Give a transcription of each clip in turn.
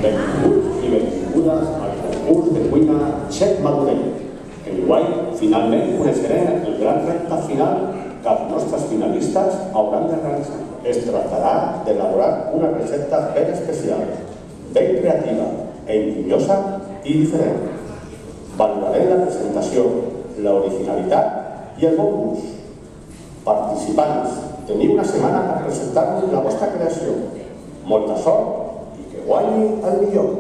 Benvinguts i benvingudes al concurs de cuina Xef Madurell. Enguany, finalment, coneixerem el gran repte final que els nostres finalistes hauran de realitzar. Es tractarà d'elaborar una recepta ben especial, ben creativa, enginyosa i diferent. Valorarem la presentació, l'originalitat i el bon gust. Participants, teniu una setmana per presentar-nos la vostra creació. Molta sort i que guanyi el millor.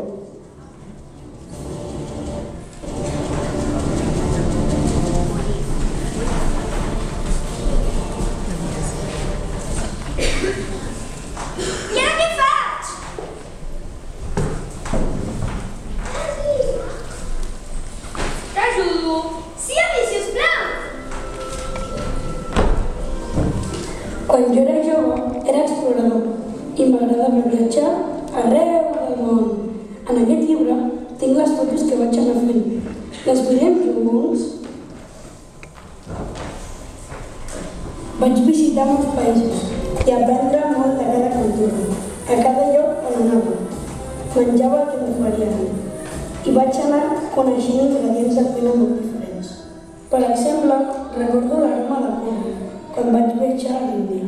I ara què faig? T'ajudo? Sí, a mi, sisplau. Quan jo era jove, era explorador i m'agradava viatjar arreu del món. En aquest llibre tinc les fotos que vaig anar fent. Les mirem junts. Vaig visitar molts països i aprendre molt de cada cultura. A cada lloc on anava, menjava el que m'oferien i vaig anar coneixent ingredients de cuina molt diferents. Per exemple, recordo l'aroma de curri quan vaig viatjar a l'Índia.